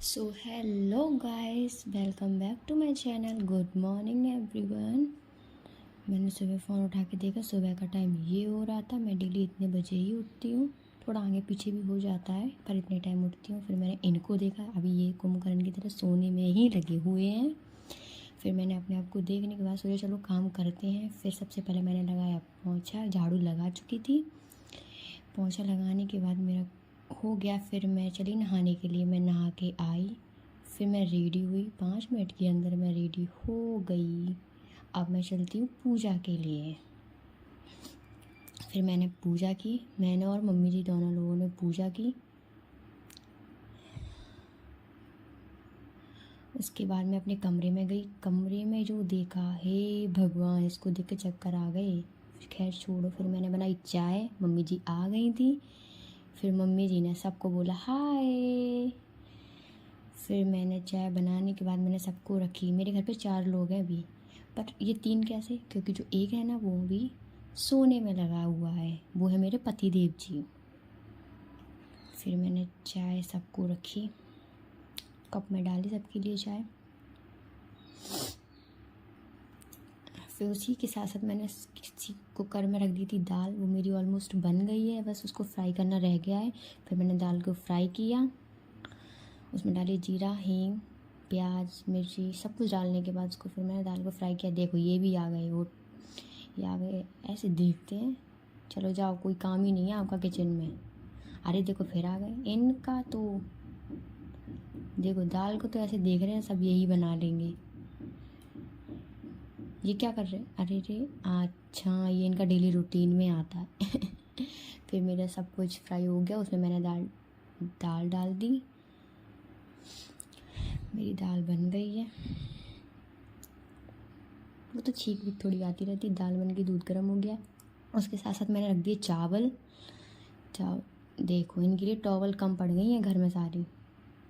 So hello guys, welcome back to my channel. Good morning everyone. मैंने सुबह phone उठा के देखा, सुबह का टाइम ये हो रहा था। मैं डेली इतने बजे ही उठती हूँ, थोड़ा आगे पीछे भी हो जाता है पर इतने टाइम उठती हूँ। फिर मैंने इनको देखा, अभी ये कुंभकर्ण की तरह सोने में ही लगे हुए हैं। फिर मैंने अपने आप को देखने के बाद सोचा चलो काम करते हैं। फिर सबसे पहले मैंने लगाया पोंछा, झाड़ू लगा चुकी थी। पोंछा लगाने के बाद मेरा हो गया। फिर मैं चली नहाने के लिए, मैं नहा के आई। फिर मैं रेडी हुई, 5 मिनट के अंदर मैं रेडी हो गई। अब मैं चलती हूँ पूजा के लिए। फिर मैंने पूजा की, मैंने और मम्मी जी दोनों लोगों ने पूजा की। उसके बाद मैं अपने कमरे में गई। कमरे में जो देखा, हे भगवान, इसको देख के चक्कर आ गए। खैर छोड़ो, फिर मैंने बनाई चाय, मम्मी जी आ गई थी। फिर मम्मी जी ने सबको बोला हाय। फिर मैंने चाय बनाने के बाद मैंने सबको रखी। मेरे घर पे 4 लोग हैं अभी, बट ये 3 कैसे, क्योंकि जो एक है ना वो भी सोने में लगा हुआ है, वो है मेरे पति देव जी। फिर मैंने चाय सबको रखी, कप में डाली सबके लिए चाय। फिर उसी के साथ साथ मैंने किसी कुकर में रख दी थी दाल, वो मेरी ऑलमोस्ट बन गई है, बस उसको फ्राई करना रह गया है। फिर मैंने दाल को फ्राई किया, उसमें डाली जीरा, हींग, प्याज, मिर्ची, सब कुछ डालने के बाद उसको फिर मैंने दाल को फ्राई किया। देखो ये भी आ गए, वो ये आ गए। ऐसे देखते हैं, चलो जाओ, कोई काम ही नहीं है आपका किचन में। अरे देखो फिर आ गए। इनका तो देखो, दाल को तो ऐसे देख रहे हैं सब यही बना लेंगे। ये क्या कर रहे हैं? अरे रे, अच्छा ये इनका डेली रूटीन में आता है। फिर मेरा सब कुछ फ्राई हो गया, उसमें मैंने दाल डाल दी। मेरी दाल बन गई है। वो तो छींक भी थोड़ी आती रहती। दाल बन गई, दूध गर्म हो गया। उसके साथ साथ मैंने रख दिए चावल। देखो इनके लिए टॉवल कम पड़ गई हैं घर में सारी।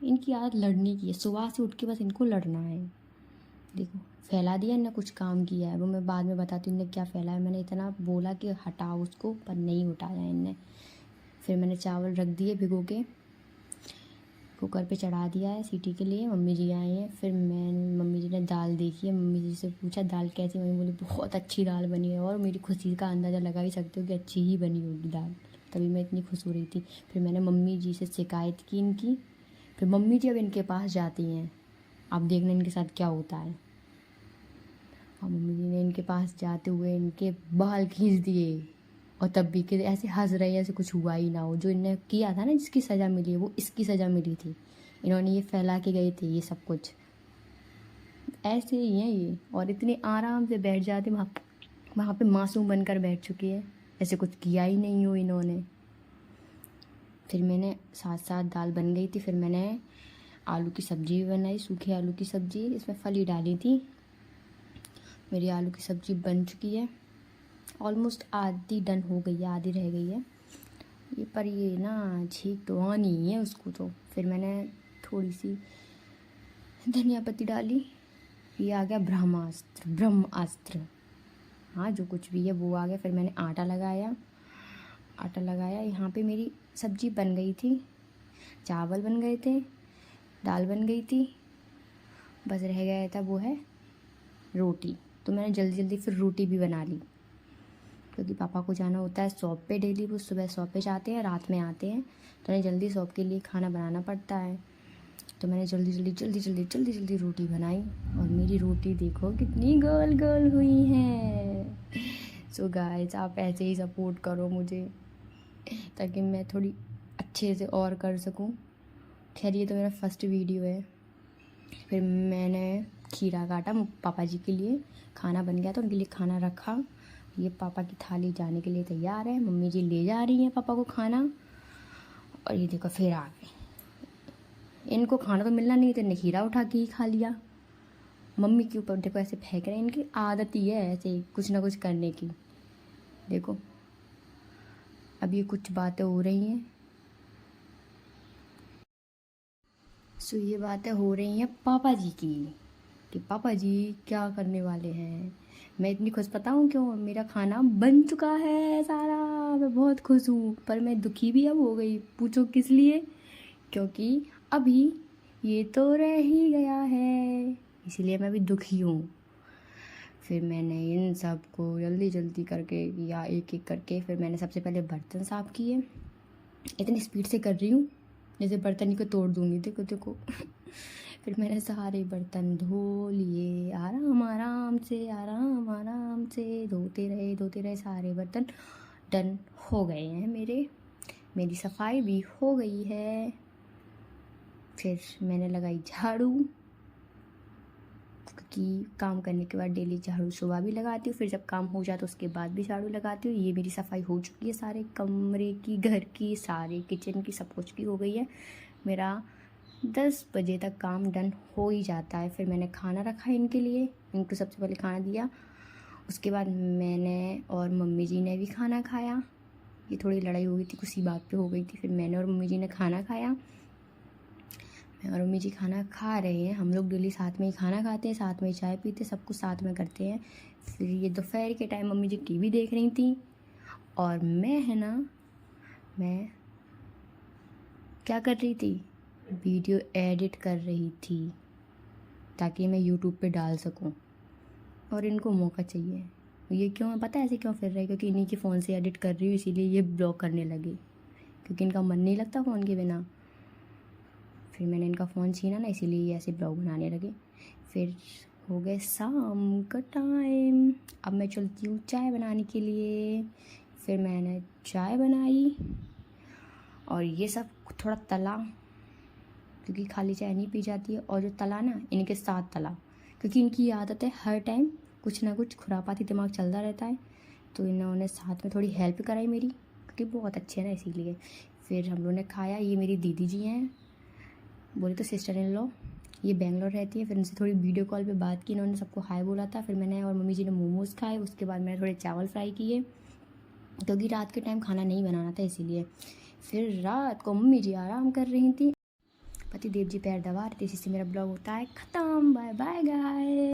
इनकी आदत लड़ने की है, सुबह से उठ के बस इनको लड़ना है। देखो फैला दिया इनने, कुछ काम किया है वो मैं बाद में बताती हूँ इनने क्या फैला है। मैंने इतना बोला कि हटाओ उसको, पर नहीं उठाया इनने। फिर मैंने चावल रख दिए भिगो के, कुकर पे चढ़ा दिया है सीटी के लिए। मम्मी जी आए हैं। फिर मम्मी जी ने दाल देखी है, मम्मी जी से पूछा दाल कैसी। मम्मी बोली बहुत अच्छी दाल बनी है, और मेरी खुशी का अंदाज़ा लगा ही सकते हो कि अच्छी ही बनी होगी दाल, तभी मैं इतनी खुश हो रही थी। फिर मैंने मम्मी जी से शिकायत की इनकी। फिर मम्मी जी अब इनके पास जाती हैं, अब देखना इनके साथ क्या होता है। और मम्मी जी ने इनके पास जाते हुए इनके बाल खींच दिए, और तब भी कि ऐसे हंस रहे हैं, ऐसे कुछ हुआ ही ना हो। जो इन्हें किया था ना, जिसकी सज़ा मिली है, वो इसकी सज़ा मिली थी। इन्होंने ये फैला के गए थे ये सब कुछ। ऐसे ही हैं ये, और इतने आराम से बैठ जाते वहाँ पे मासूम बनकर बैठ चुकी है, ऐसे कुछ किया ही नहीं हो इन्होंने। फिर मैंने साथ साथ दाल बन गई थी। फिर मैंने आलू की सब्ज़ी भी बनाई, सूखे आलू की सब्ज़ी, इसमें फली डाली थी। मेरी आलू की सब्ज़ी बन चुकी है, ऑलमोस्ट आधी डन हो गई है, आधी रह गई है ये। पर ये ना छींक तो आनी है उसको तो। फिर मैंने थोड़ी सी धनिया पत्ती डाली, ये आ गया ब्रह्मास्त्र। हाँ जो कुछ भी है वो आ गया। फिर मैंने आटा लगाया। यहाँ पे मेरी सब्ज़ी बन गई थी, चावल बन गए थे, दाल बन गई थी, बस रह गया था वो है रोटी। तो मैंने जल्दी जल्दी फिर रोटी भी बना ली, क्योंकि पापा को जाना होता है शॉप पे डेली। वो सुबह शॉप पे जाते हैं, रात में आते हैं, तो उन्हें जल्दी शॉप के लिए खाना बनाना पड़ता है। तो मैंने जल्दी रोटी बनाई, और मेरी रोटी देखो कितनी गोल गोल हुई है। सो गाइस, आप ऐसे ही सपोर्ट करो मुझे, ताकि मैं थोड़ी अच्छे से और कर सकूं। खैर ये तो मेरा फर्स्ट वीडियो है। फिर मैंने खीरा काटा पापा जी के लिए, खाना बन गया तो उनके लिए खाना रखा। ये पापा की थाली जाने के लिए तैयार है, मम्मी जी ले जा रही हैं पापा को खाना। और ये देखो फिर आ गए। इनको खाना तो मिलना नहीं, तो इन्हें खीरा उठा के ही खा लिया। मम्मी के ऊपर देखो ऐसे फेंक रहे हैं, इनकी आदत ही है ऐसे कुछ ना कुछ करने की। देखो अब ये कुछ बातें हो रही हैं। सो ये बातें हो रही हैं पापा जी की, कि पापा जी क्या करने वाले हैं। मैं इतनी खुश पता हूँ क्यों, मेरा खाना बन चुका है सारा, मैं बहुत खुश हूँ। पर मैं दुखी भी अब हो गई, पूछो किस लिए। क्योंकि अभी ये तो रह ही गया है, इसीलिए मैं भी दुखी हूँ। फिर मैंने इन सब को जल्दी जल्दी करके किया, एक एक करके। फिर मैंने सबसे पहले बर्तन साफ़ किए, इतनी स्पीड से कर रही हूँ जैसे बर्तन ही को तोड़ दूँगी, देखो देखो। फिर मैंने सारे बर्तन धो लिए, आराम आराम से धोते रहे, सारे बर्तन डन हो गए हैं मेरी सफाई भी हो गई है। फिर मैंने लगाई झाड़ू, क्योंकि काम करने के बाद डेली झाड़ू सुबह भी लगाती हूँ, फिर जब काम हो जाता है उसके बाद भी झाड़ू लगाती हूँ। ये मेरी सफाई हो चुकी है, सारे कमरे की, घर की, सारे किचन की, सब कुछ की हो गई है। मेरा 10 बजे तक काम डन हो ही जाता है। फिर मैंने खाना रखा इनके लिए, इनको सबसे पहले खाना दिया, उसके बाद मैंने और मम्मी जी ने भी खाना खाया। ये थोड़ी लड़ाई हो गई थी, किसी बात पे हो गई थी। फिर मैंने और मम्मी जी ने खाना खाया, मैं और मम्मी जी खाना खा रहे हैं। हम लोग डेली साथ में ही खाना खाते हैं, साथ में ही चाय पीते, सब कुछ साथ में करते हैं। फिर ये दोपहर के टाइम मम्मी जी टीवी देख रही थी, और मैं क्या कर रही थी, वीडियो एडिट कर रही थी, ताकि मैं यूट्यूब पे डाल सकूं। और इनको मौका चाहिए, ये क्यों है पता है, ऐसे क्यों फिर रहे, क्योंकि इन्हीं के फ़ोन से एडिट कर रही हूँ, इसीलिए ये ब्लॉग करने लगे, क्योंकि इनका मन नहीं लगता फ़ोन के बिना। फिर मैंने इनका फ़ोन छीना ना, इसीलिए ये ऐसे ब्लॉग बनाने लगे। फिर हो गए शाम का टाइम, अब मैं चलती हूँ चाय बनाने के लिए। फिर मैंने चाय बनाई, और ये सब थोड़ा तला, क्योंकि खाली चाय नहीं पी जाती है, और जो तला ना इनके साथ तला, क्योंकि इनकी आदत है हर टाइम कुछ ना कुछ खुरापाती दिमाग चलता रहता है। तो इन्होंने साथ में थोड़ी हेल्प कराई मेरी, क्योंकि बहुत अच्छे हैं ना, इसीलिए। फिर हम लोगों ने खाया। ये मेरी दीदी जी हैं, बोले तो सिस्टर इन लॉ, ये बेंगलोर रहती है। फिर उनसे थोड़ी वीडियो कॉल पे बात की, इन्होंने सबको हाय बोला था। फिर मैंने और मम्मी जी ने मोमोज़ खाए, उसके बाद मैंने थोड़े चावल फ्राई किए, क्योंकि रात के टाइम खाना नहीं बनाना था, इसीलिए। फिर रात को मम्मी जी आराम कर रही थी, पति देव जी पैर दबा रहे थे। इसी से मेरा ब्लॉग होता है ख़त्म। Bye bye guys.